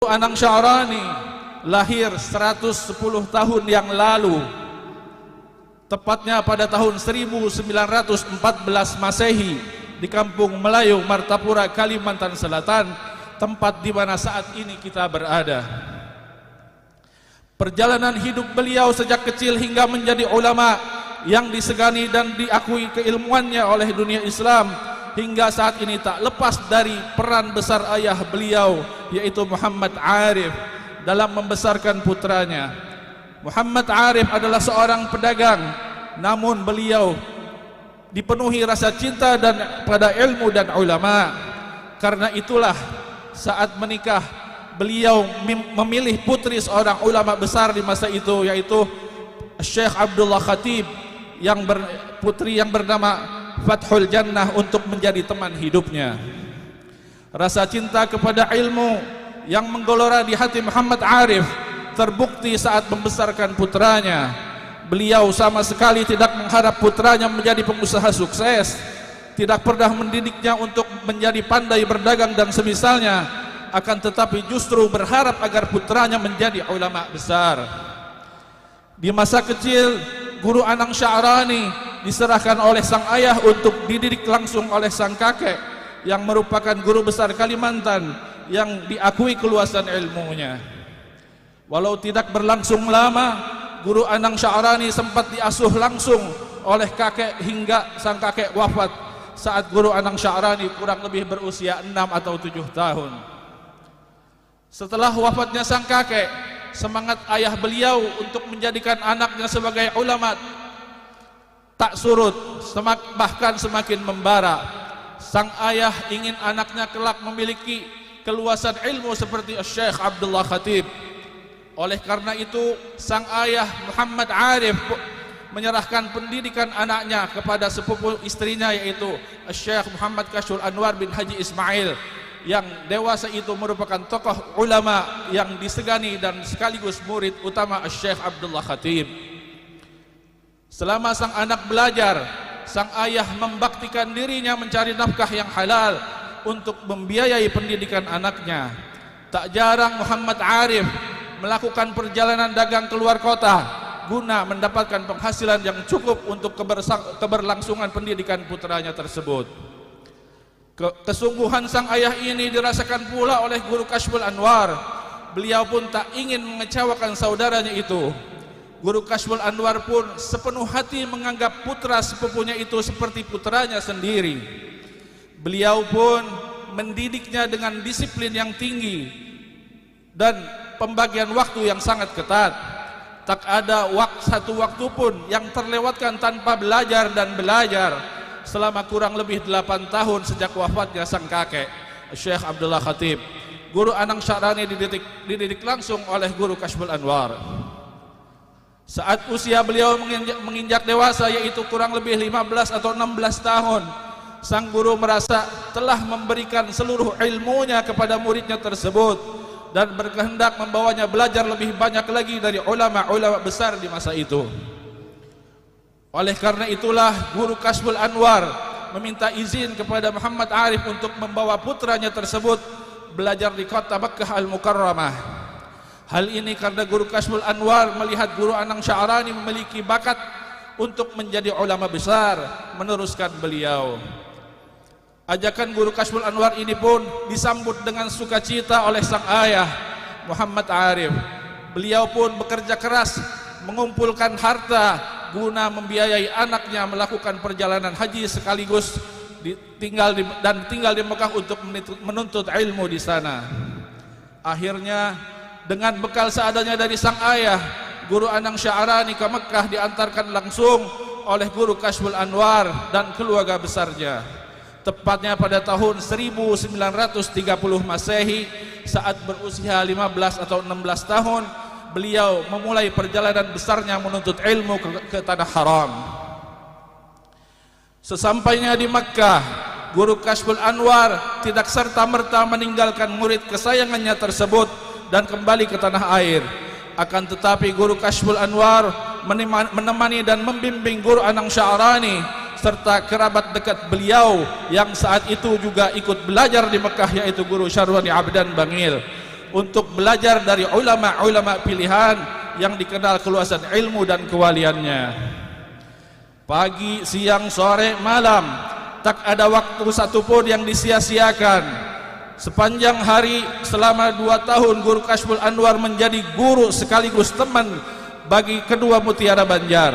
Anang Sya'rani lahir 110 tahun yang lalu, tepatnya pada tahun 1914 Masehi di Kampung Melayu, Martapura, Kalimantan Selatan, tempat di mana saat ini kita berada. Perjalanan hidup beliau sejak kecil hingga menjadi ulama yang disegani dan diakui keilmuannya oleh dunia Islam hingga saat ini tak lepas dari peran besar ayah beliau, yaitu Muhammad Arif, dalam membesarkan putranya. Muhammad Arif adalah seorang pedagang, namun beliau dipenuhi rasa cinta dan pada ilmu dan ulama. Karena itulah saat menikah beliau memilih putri seorang ulama besar di masa itu, yaitu Syekh Abdullah Khatib, putri yang bernama Fathul Jannah, untuk menjadi teman hidupnya. Rasa cinta kepada ilmu yang menggelora di hati Muhammad Arif terbukti saat membesarkan putranya. Beliau sama sekali tidak mengharap putranya menjadi pengusaha sukses, tidak pernah mendidiknya untuk menjadi pandai berdagang dan semisalnya, akan tetapi justru berharap agar putranya menjadi ulama besar. Di masa kecil, Guru Anang Sya'rani diserahkan oleh sang ayah untuk dididik langsung oleh sang kakek yang merupakan guru besar Kalimantan yang diakui keluasan ilmunya. Walau tidak berlangsung lama, Guru Anang Sya'rani sempat diasuh langsung oleh kakek hingga sang kakek wafat saat Guru Anang Sya'rani kurang lebih berusia 6 atau 7 tahun. Setelah wafatnya sang kakek, semangat ayah beliau untuk menjadikan anaknya sebagai ulama tak surut, bahkan semakin membara. Sang ayah ingin anaknya kelak memiliki keluasan ilmu seperti Syekh Abdullah Khatib. Oleh karena itu, sang ayah Muhammad Arif menyerahkan pendidikan anaknya kepada sepupu istrinya, yaitu Syekh Muhammad Kashful Anwar bin Haji Ismail, yang dewasa itu merupakan tokoh ulama yang disegani dan sekaligus murid utama Syekh Abdullah Khatib. Selama sang anak belajar, sang ayah membaktikan dirinya mencari nafkah yang halal untuk membiayai pendidikan anaknya. Tak jarang Muhammad Arif melakukan perjalanan dagang keluar kota guna mendapatkan penghasilan yang cukup untuk keberlangsungan pendidikan putranya tersebut. Kesungguhan sang ayah ini dirasakan pula oleh Guru Kashful Anwar. Beliau pun tak ingin mengecewakan saudaranya itu. Guru Kashful Anwar pun sepenuh hati menganggap putra sepupunya itu seperti putranya sendiri. Beliau pun mendidiknya dengan disiplin yang tinggi dan pembagian waktu yang sangat ketat. Tak ada satu waktu pun yang terlewatkan tanpa belajar dan belajar selama kurang lebih 8 tahun sejak wafatnya sang kakek Syekh Abdullah Khatib. Guru Anang Sya'rani dididik langsung oleh Guru Kashful Anwar. Saat usia beliau menginjak dewasa, yaitu kurang lebih 15 atau 16 tahun, sang guru merasa telah memberikan seluruh ilmunya kepada muridnya tersebut dan berkehendak membawanya belajar lebih banyak lagi dari ulama-ulama besar di masa itu. Oleh karena itulah Guru Kashful Anwar meminta izin kepada Muhammad Arif untuk membawa putranya tersebut belajar di kota Makkah Al-Mukarramah. Hal ini karena Guru Kashful Anwar melihat Guru Anang Sya'rani memiliki bakat untuk menjadi ulama besar, meneruskan beliau. Ajakan Guru Kashful Anwar ini pun disambut dengan sukacita oleh sang ayah Muhammad Arif. Beliau pun bekerja keras mengumpulkan harta guna membiayai anaknya melakukan perjalanan haji sekaligus tinggal di Mekah untuk menuntut ilmu di sana. Akhirnya dengan bekal seadanya dari sang ayah, Guru Anang Sya'rani ke Mekah diantarkan langsung oleh Guru Kashful Anwar dan keluarga besarnya. Tepatnya pada tahun 1930 Masehi, saat berusia 15 atau 16 tahun, beliau memulai perjalanan besarnya menuntut ilmu ke tanah haram. Sesampainya di Mekah, Guru Kashful Anwar tidak serta-merta meninggalkan murid kesayangannya tersebut dan kembali ke tanah air. Akan tetapi Guru Kashful Anwar menemani dan membimbing Guru Anang Sya'rani serta kerabat dekat beliau yang saat itu juga ikut belajar di Mekah, yaitu Guru Syarwani Abdan Bangil. untuk belajar dari ulama-ulama pilihan yang dikenal keluasan ilmu dan kewaliannya. Pagi, siang, sore, malam, tak ada waktu satupun yang disia-siakan. Sepanjang hari selama 2 tahun Guru Kashful Anwar menjadi guru sekaligus teman bagi kedua mutiara Banjar,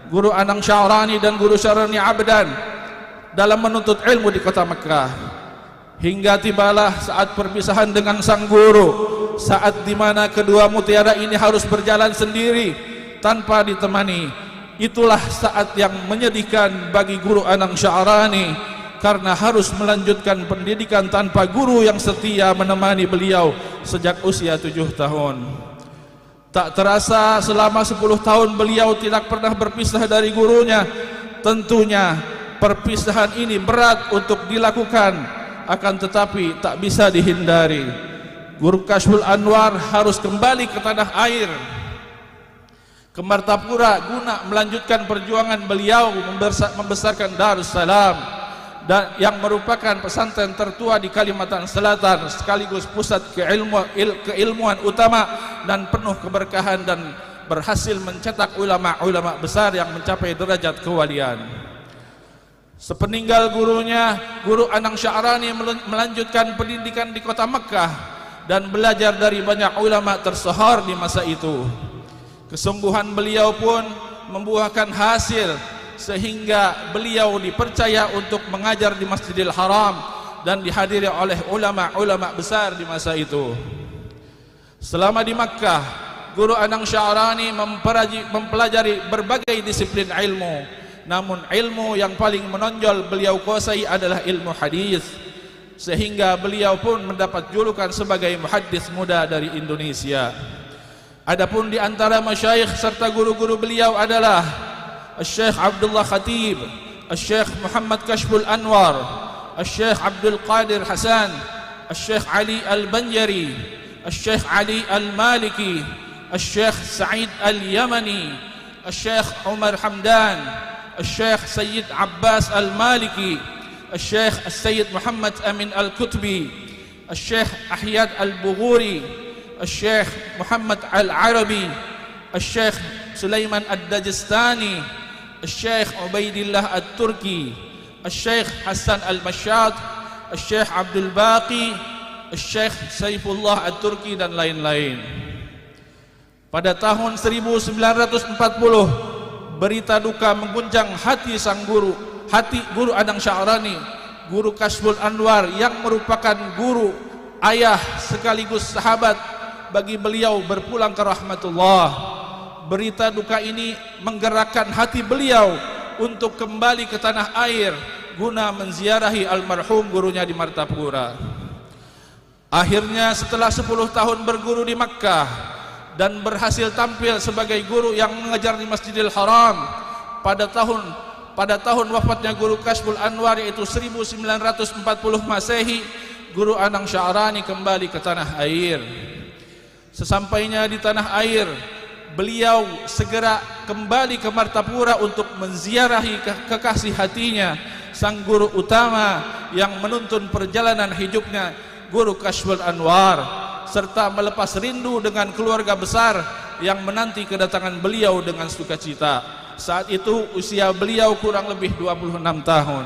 Guru Anang Sya'rani dan Guru Syarani Abdan, dalam menuntut ilmu di kota Mekah. Hingga tibalah saat perpisahan dengan sang guru, saat dimana kedua mutiara ini harus berjalan sendiri tanpa ditemani. Itulah saat yang menyedihkan bagi Guru Anang Sya'rani, karena harus melanjutkan pendidikan tanpa guru yang setia menemani beliau sejak usia 7 tahun. Tak terasa selama 10 tahun beliau tidak pernah berpisah dari gurunya. Tentunya perpisahan ini berat untuk dilakukan, akan tetapi tak bisa dihindari. Guru Kashful Anwar harus kembali ke tanah air, ke Martapura, guna melanjutkan perjuangan beliau membesarkan Darussalam, dan yang merupakan pesantren tertua di Kalimantan Selatan sekaligus pusat keilmuan utama dan penuh keberkahan, dan berhasil mencetak ulama-ulama besar yang mencapai derajat kewalian. Sepeninggal gurunya, Guru Anang Sya'rani melanjutkan pendidikan di kota Mekah dan belajar dari banyak ulama tersohor di masa itu. Kesungguhan beliau pun membuahkan hasil, sehingga beliau dipercaya untuk mengajar di Masjidil Haram dan dihadiri oleh ulama-ulama besar di masa itu. Selama di Makkah, Guru Anang Sya'rani mempelajari berbagai disiplin ilmu, namun ilmu yang paling menonjol beliau kuasai adalah ilmu hadis, sehingga beliau pun mendapat julukan sebagai muhaddis muda dari Indonesia. Adapun di antara masyayikh serta guru-guru beliau adalah Syekh Abdullah Khatib, Syekh Muhammad Kashful Anwar, Syekh Abdul Qadir Hasan, Syekh Ali Al-Banjari, Syekh Ali Al-Maliki, Syekh Sa'id Al-Yamani, Syekh Umar Hamdan, Syekh Sayyid Abbas Al-Maliki, Syekh Sayyid Muhammad Amin Al-Kutbi, Syekh Ahyad Al-Bughuri, Syekh Muhammad Al-Arabi, Syekh Sulaiman Ad-Dajistani, Syekh Ubaidillah At-Turki, Syekh Hasan Al-Mashad, Syekh Abdul Baqi, Syekh Saifullah At-Turki, dan lain-lain. Pada tahun 1940, berita duka mengguncang hati sang guru, hati Guru Anang Sya'rani, Guru Kashful Anwar yang merupakan guru, ayah sekaligus sahabat bagi beliau berpulang ke rahmatullah. Berita duka ini menggerakkan hati beliau untuk kembali ke tanah air guna menziarahi almarhum gurunya di Martapura. Akhirnya setelah 10 tahun berguru di Makkah dan berhasil tampil sebagai guru yang mengajar di Masjidil Haram, pada tahun wafatnya Guru Kashful Anwar, yaitu 1940 Masehi, Guru Anang Sya'rani kembali ke tanah air. Sesampainya di tanah air, beliau segera kembali ke Martapura untuk menziarahi kekasih hatinya, sang guru utama yang menuntun perjalanan hidupnya, Guru Kashful Anwar, serta melepas rindu dengan keluarga besar yang menanti kedatangan beliau dengan sukacita. Saat itu usia beliau kurang lebih 26 tahun.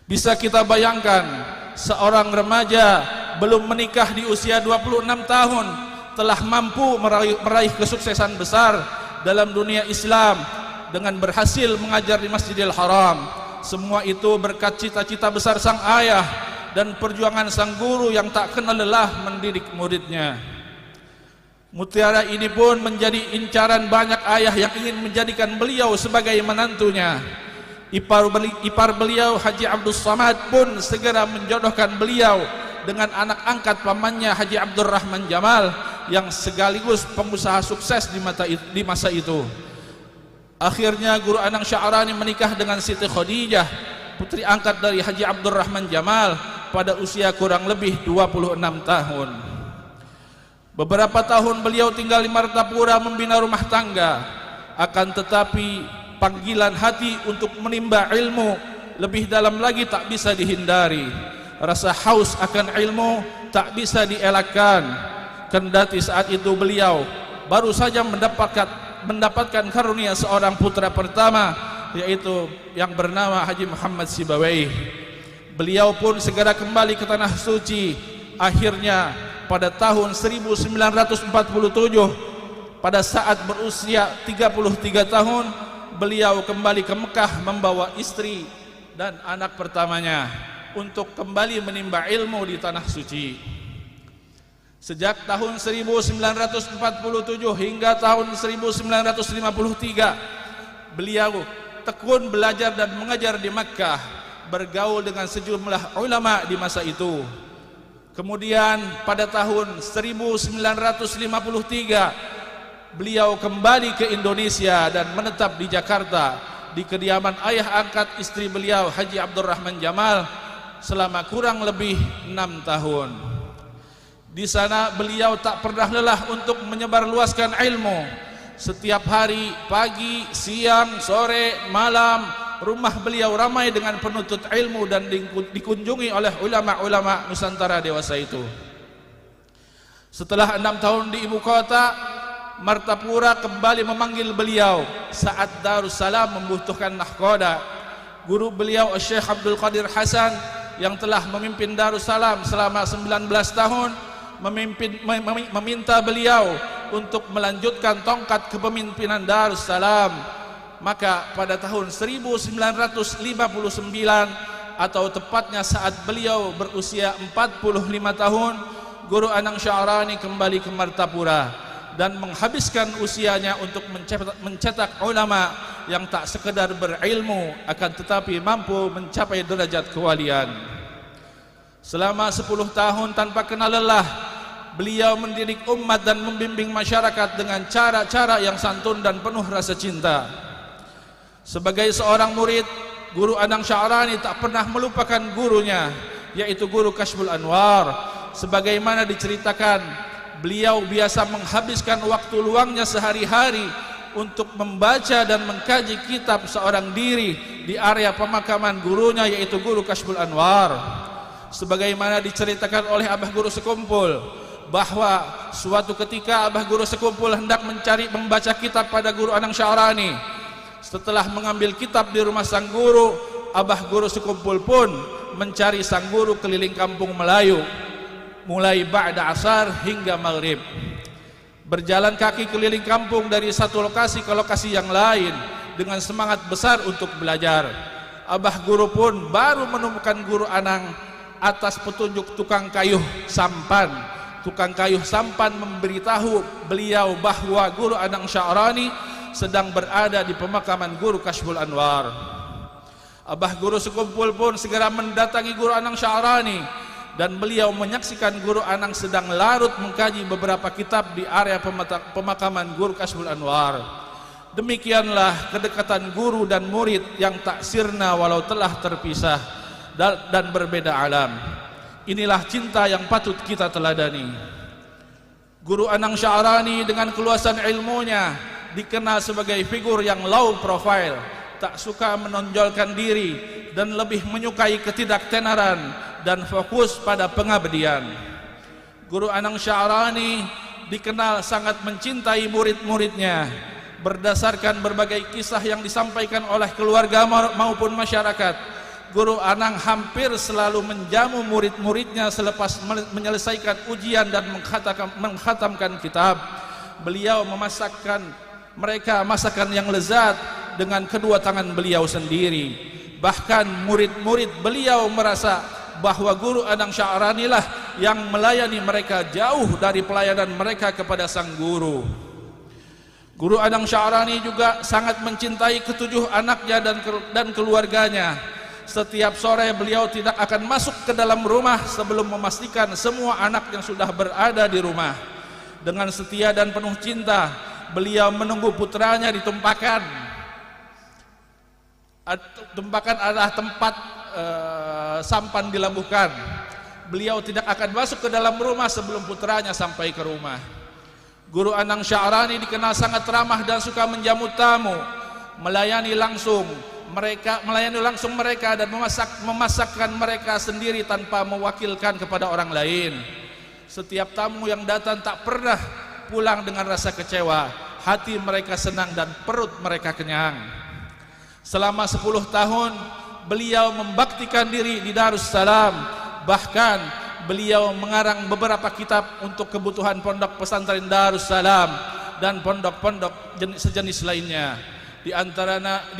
Bisa kita bayangkan, seorang remaja belum menikah di usia 26 tahun telah mampu meraih kesuksesan besar dalam dunia Islam dengan berhasil mengajar di Masjidil Haram. Semua itu berkat cita-cita besar sang ayah dan perjuangan sang guru yang tak kenal lelah mendidik muridnya. Mutiara ini pun menjadi incaran banyak ayah yang ingin menjadikan beliau sebagai menantunya. Ipar beliau Haji Abdul Samad pun segera menjodohkan beliau dengan anak angkat pamannya Haji Abdurrahman Jamal yang sekaligus pengusaha sukses di masa itu. Akhirnya Guru Anang Sya'rani menikah dengan Siti Khadijah, putri angkat dari Haji Abdurrahman Jamal, pada usia kurang lebih 26 tahun. Beberapa tahun beliau tinggal di Martapura membina rumah tangga, akan tetapi panggilan hati untuk menimba ilmu lebih dalam lagi tak bisa dihindari. rasa haus akan ilmu tak bisa dielakkan. Kendati saat itu beliau baru saja mendapatkan karunia seorang putra pertama, yaitu yang bernama Haji Muhammad Sibawaih. Beliau pun segera kembali ke tanah suci. Akhirnya pada tahun 1947, pada saat berusia 33 tahun, beliau kembali ke Mekah membawa istri dan anak pertamanya untuk kembali menimba ilmu di tanah suci. Sejak tahun 1947 hingga tahun 1953, beliau tekun belajar dan mengajar di Makkah, bergaul dengan sejumlah ulama di masa itu. Kemudian pada tahun 1953 beliau kembali ke Indonesia dan menetap di Jakarta di kediaman ayah angkat istri beliau, Haji Abdurrahman Jamal, selama kurang lebih 6 tahun. Di sana beliau tak pernah lelah untuk menyebarluaskan ilmu. Setiap hari, pagi, siang, sore, malam, rumah beliau ramai dengan penuntut ilmu dan dikunjungi oleh ulama-ulama Nusantara dewasa itu. Setelah 6 tahun di ibu kota, Martapura kembali memanggil beliau saat Darussalam membutuhkan nahkoda. Guru beliau Syekh Abdul Qadir Hasan yang telah memimpin Darussalam selama 19 tahun meminta beliau untuk melanjutkan tongkat kepemimpinan Darussalam. Maka pada tahun 1959 atau tepatnya saat beliau berusia 45 tahun, Guru Anang Sya'rani kembali ke Martapura dan menghabiskan usianya untuk mencetak ulama yang tak sekedar berilmu akan tetapi mampu mencapai derajat kewalian. Selama 10 tahun tanpa kenal lelah, beliau mendidik umat dan membimbing masyarakat dengan cara-cara yang santun dan penuh rasa cinta. Sebagai seorang murid, Guru Anang Sya'rani tak pernah melupakan gurunya, yaitu Guru Kashful Anwar. Sebagaimana diceritakan, beliau biasa menghabiskan waktu luangnya sehari-hari untuk membaca dan mengkaji kitab seorang diri di area pemakaman gurunya, yaitu Guru Kashful Anwar. Sebagaimana diceritakan oleh Abah Guru Sekumpul, bahwa suatu ketika Abah Guru Sekumpul hendak membaca kitab pada Guru Anang Sya'rani. Setelah mengambil kitab di rumah sang guru, Abah Guru Sekumpul pun mencari sang guru keliling kampung Melayu, mulai ba'da asar hingga maghrib. Berjalan kaki keliling kampung dari satu lokasi ke lokasi yang lain dengan semangat besar untuk belajar. Abah Guru pun baru menemukan Guru Anang atas petunjuk tukang kayuh sampan. Tukang kayuh sampan memberitahu beliau bahwa Guru Anang Sya'rani sedang berada di pemakaman Guru Kashful Anwar. Abah Guru Sekumpul pun segera mendatangi Guru Anang Sya'rani dan beliau menyaksikan Guru Anang sedang larut mengkaji beberapa kitab di area pemakaman Guru Kashful Anwar. Demikianlah kedekatan guru dan murid yang tak sirna walau telah terpisah dan berbeda alam. Inilah cinta yang patut kita teladani. Guru Anang Sya'rani dengan keluasan ilmunya dikenal sebagai figur yang low profile, tak suka menonjolkan diri dan lebih menyukai ketidaktenaran dan fokus pada pengabdian. Guru Anang Sya'rani dikenal sangat mencintai murid-muridnya. Berdasarkan berbagai kisah yang disampaikan oleh keluarga maupun masyarakat, Guru Anang hampir selalu menjamu murid-muridnya selepas menyelesaikan ujian dan mengkhatamkan kitab. Beliau memasakkan mereka masakan yang lezat dengan kedua tangan beliau sendiri. Bahkan murid-murid beliau merasa bahwa Guru Anang Sya'rani lah yang melayani mereka jauh dari pelayanan mereka kepada sang guru. Guru Anang Sya'rani juga sangat mencintai ketujuh anaknya dan keluarganya. Setiap sore beliau tidak akan masuk ke dalam rumah sebelum memastikan semua anak yang sudah berada di rumah. Dengan setia dan penuh cinta, beliau menunggu putranya ditumpahkan. Tumpakan adalah tempat sampan dilabuhkan. Beliau tidak akan masuk ke dalam rumah sebelum putranya sampai ke rumah. Guru Anang Sya'rani dikenal sangat ramah dan suka menjamu tamu, melayani langsung, melayani langsung mereka dan memasakkan mereka sendiri tanpa mewakilkan kepada orang lain. Setiap tamu yang datang tak pernah pulang dengan rasa kecewa, hati mereka senang dan perut mereka kenyang. Selama 10 tahun beliau membaktikan diri di Darussalam, bahkan beliau mengarang beberapa kitab untuk kebutuhan pondok pesantren Darussalam dan pondok-pondok sejenis lainnya. Di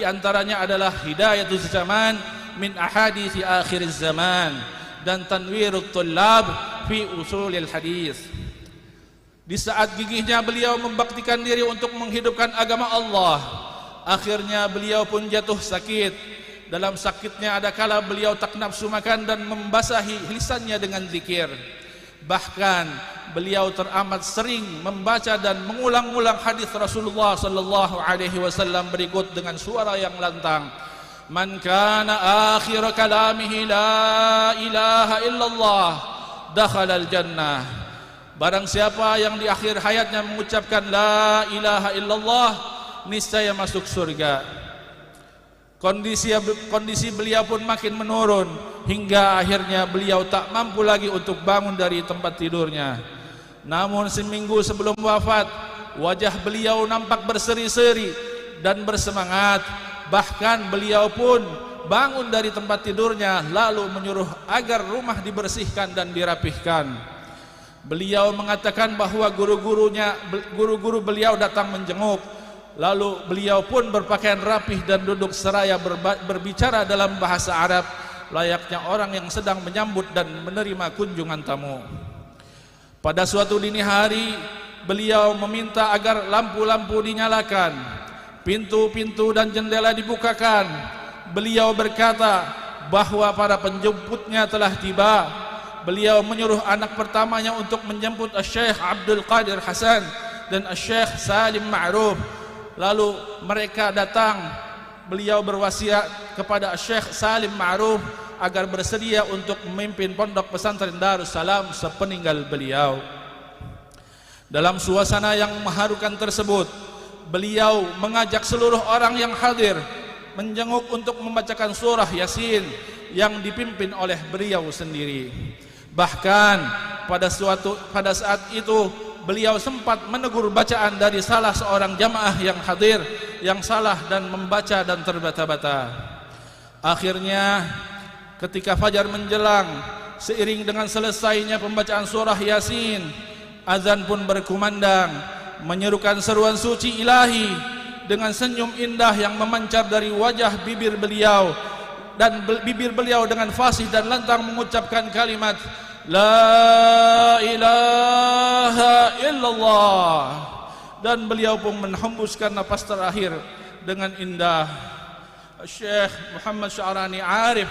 antaranya adalah Hidayatuz Zaman min Ahadithi Akhiriz Zaman dan Tanwirut Tullab fi Usulil Hadis. Di saat gigihnya beliau membaktikan diri untuk menghidupkan agama Allah, akhirnya beliau pun jatuh sakit. Dalam sakitnya ada kala beliau tak nafsu makan dan membasahi lisannya dengan zikir. Bahkan beliau teramat sering membaca dan mengulang-ulang hadis Rasulullah sallallahu alaihi wasallam berikut dengan suara yang lantang. Man kana akhir kalamihi la ilaha illallah dakhala al-jannah. Barang siapa yang di akhir hayatnya mengucapkan la ilaha illallah, niscaya masuk surga. Kondisi beliau pun makin menurun hingga akhirnya beliau tak mampu lagi untuk bangun dari tempat tidurnya. Namun seminggu sebelum wafat, wajah beliau nampak berseri-seri dan bersemangat. Bahkan beliau pun bangun dari tempat tidurnya lalu menyuruh agar rumah dibersihkan dan dirapihkan. Beliau mengatakan bahwa guru-guru beliau datang menjenguk. Lalu beliau pun berpakaian rapih dan duduk seraya berbicara dalam bahasa Arab layaknya orang yang sedang menyambut dan menerima kunjungan tamu. Pada suatu dini hari, beliau meminta agar lampu-lampu dinyalakan, pintu-pintu dan jendela dibukakan. Beliau berkata bahwa para penjemputnya telah tiba. Beliau menyuruh anak pertamanya untuk menjemput Syekh Abdul Qadir Hasan dan Syekh Salim Ma'ruf. Lalu mereka datang. Beliau berwasiat kepada Syekh Salim Ma'ruf agar bersedia untuk memimpin pondok pesantren Darussalam sepeninggal beliau. Dalam suasana yang mengharukan tersebut, beliau mengajak seluruh orang yang hadir menjenguk untuk membacakan surah Yasin yang dipimpin oleh beliau sendiri. Bahkan pada saat itu beliau sempat menegur bacaan dari salah seorang jamaah yang hadir yang salah dan membaca dan terbata-bata. Akhirnya ketika fajar menjelang, seiring dengan selesainya pembacaan surah Yasin, azan pun berkumandang menyerukan seruan suci ilahi dengan senyum indah yang memancar dari wajah bibir beliau, dan bibir beliau dengan fasih dan lantang mengucapkan kalimat La ilaha illallah, dan beliau pun menghembuskan nafas terakhir dengan indah. Syekh Muhammad Sya'rani Arif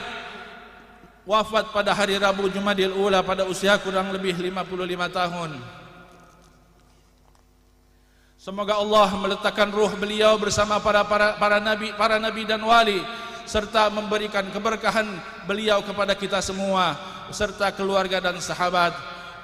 wafat pada hari Rabu Jumadil Ula pada usia kurang lebih 55 tahun. Semoga Allah meletakkan ruh beliau bersama para nabi dan wali, serta memberikan keberkahan beliau kepada kita semua serta keluarga dan sahabat,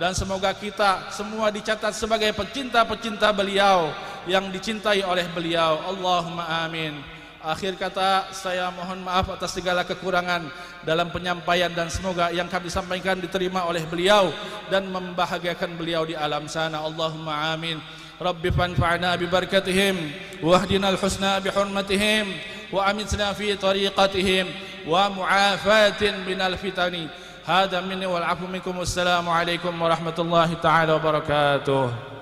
dan semoga kita semua dicatat sebagai pecinta-pecinta beliau yang dicintai oleh beliau. Allahumma amin. Akhir kata, saya mohon maaf atas segala kekurangan dalam penyampaian, dan semoga yang kami sampaikan diterima oleh beliau dan membahagiakan beliau di alam sana. Allahumma amin. Rabbi fanfa'na bi barakatihim wahdinal husna bi hurmatihim wa amitna fi tariqatihim wa mu'afatin minal fitani. Hada minni wal afu minkum. Wassalamu alaikum warahmatullahi ta'ala wabarakatuh.